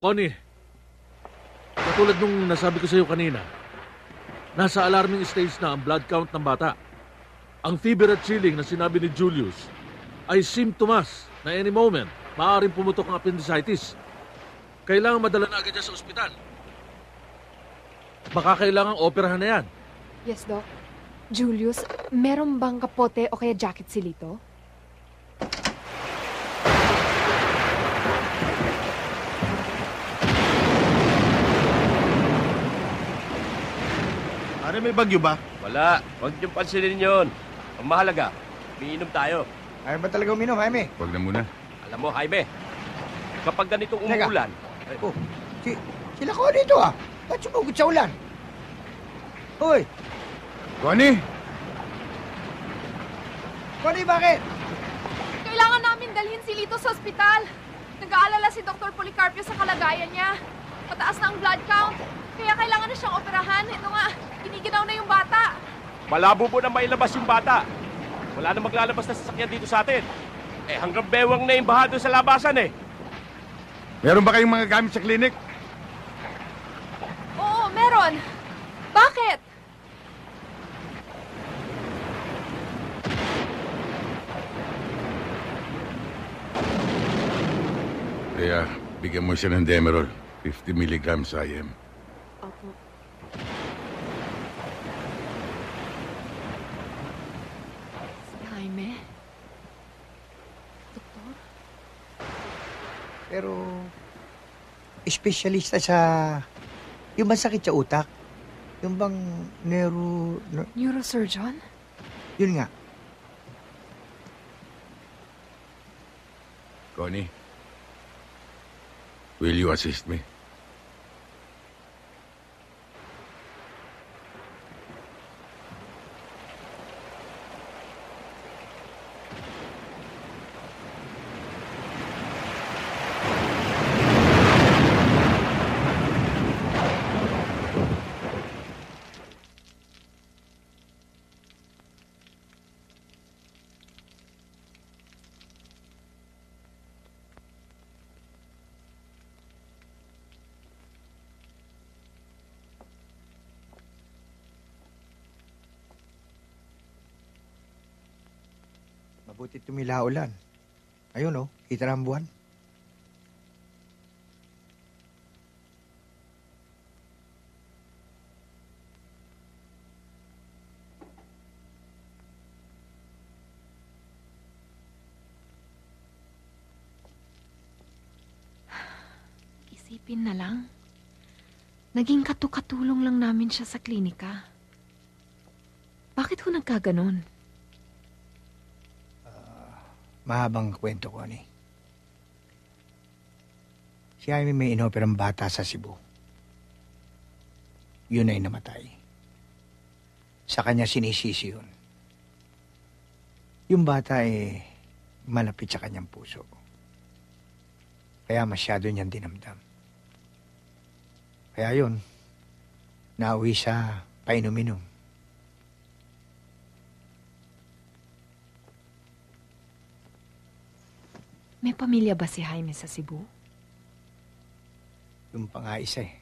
Connie, katulad nung nasabi ko sa iyo kanina, nasa alarming stage na ang blood count ng bata. Ang fever at chilling na sinabi ni Julius ay symptoms na any moment maaaring pumutok ang appendicitis. Kailangan madala na agad niya sa ospital. Baka kailangang operahan na yan. Yes, Doc. Julius, meron bang kapote o kaya jacket si Lito? Pare, may bagyo ba? Wala. Huwag niyong pansinin yun. Ang mahalaga, umiinom tayo. Ayaw ba talaga uminom, Jaime? Huwag na muna. Alam mo, Jaime, kapag ganitong Teka. umuulan... Oh, sila ko dito ah. Ba't sumugot sa ulan? Hoy! Connie! Connie, bakit? Kailangan namin dalhin si Lito sa ospital. Nag-aalala si Dr. Policarpio sa kalagayan niya. Mataas na ang blood count. Kaya kailangan na siyang operahan. Ito nga, giniginaw na yung bata. Malabo po na mailabas yung bata. Wala na maglalabas na sasakyan dito sa atin. Hanggang bewang na yung baha doon sa labasan eh. Meron ba kayong mga gamit sa klinik? Oo, meron. Bakit? Kaya, bigyan mo siya ng Demerol. 50 milligrams IM. Opo. Si Jaime? Doktor? Pero, espesyalista sa... Yung bang sakit sa utak? Yung bang Neurosurgeon? Yun nga. Connie, will you assist me? Mabuti tumila ulan. Ayun oh, kita na ang buwan. Isipin na lang. Naging katukatulong lang namin siya sa klinika. Bakit ho nagkaganon? Mahabang kwento ko, ni. Si Jaime may inoperang bata sa Cebu. Yun ay namatay. Sa kanya sinisisi yun. Yung bata ay malapit sa kanyang puso. Kaya masyado niyang dinamdam. Kaya yun, nauwi sa painom-inom. May pamilya ba si Jaime sa Cebu? Yung pa nga isa eh.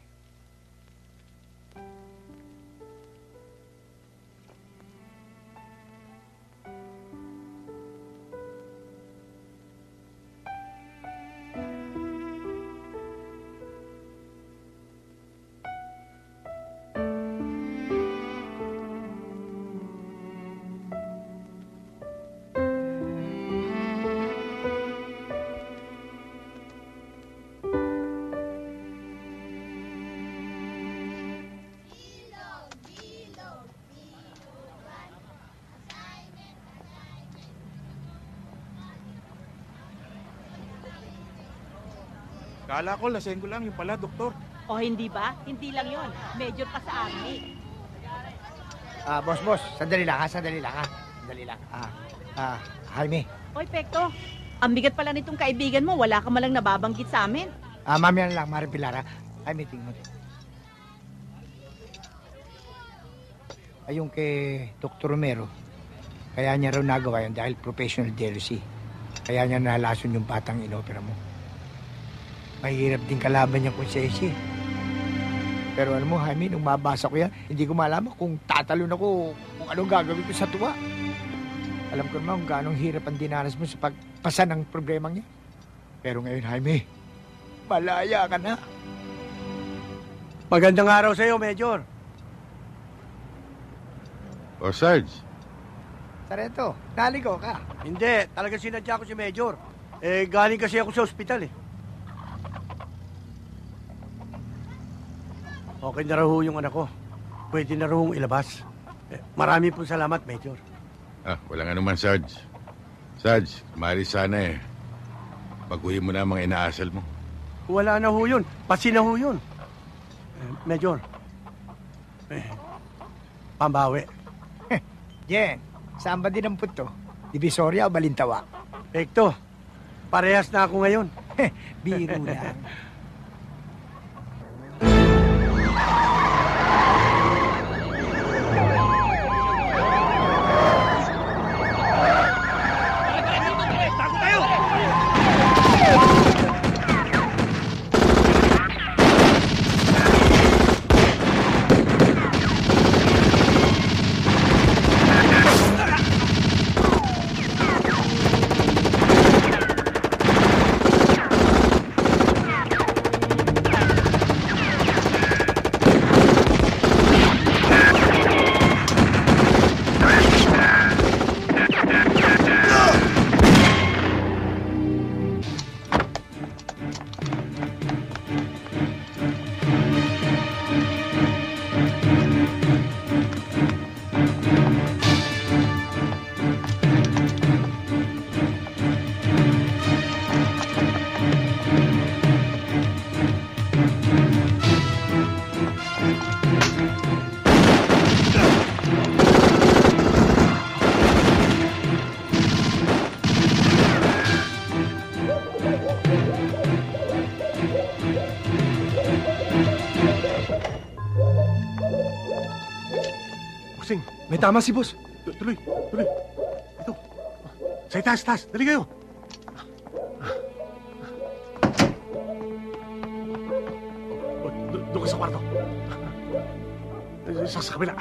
Kala ko, lasenggo lang yung pala, doktor. O hindi ba? Hindi lang yon. Major pa sa army. Boss, sandali lang ha. Sandali lang. Jaime. Oy, Pekto. Ang bigat pala nitong kaibigan mo. Wala ka malang nababanggit sa amin. Mamaya na lang, Maring Pilar ha. Jaime, tingnan mo. Ayun kay Dr. Romero. Kaya niya raw nagawa yun dahil professional jealousy. Kaya niya nalason yung batang inopera mo. Mahirap din kalaban niyang konsensya. Pero alam mo, Jaime, nung mabasa ko yan, hindi ko malaman kung tatalon ako, kung anong gagawin ko sa tuwa. Alam ko naman kung gaano hirap ang dinanas mo sa pagpasa ng problema niya. Pero ngayon, Jaime, malaya ka na. Magandang araw sa iyo, Major. O Sarge, Sarento, naligo ka. Hindi, talagang sinadya ko si Major. Galing kasi ako sa ospital eh. Okay na raw ho yung anak ko. Pwede na raw hong ilabas. Marami pong salamat, Major. walang anuman, Sarge. Sarge, kumari sana eh. Baguhin mo na ang mga inaasal mo. Wala na ho yun. Pasi na ho yun. Major. Pambawi. Jen, saan ba din ang puto? Divisoria o Balintawa? Pekto, parehas na ako ngayon. Biro lang. Bossing, may tama si boss. Tuloy. Ito. Sa itaas. Dali kayo. Doon ka sa kwarto. Sa kabila.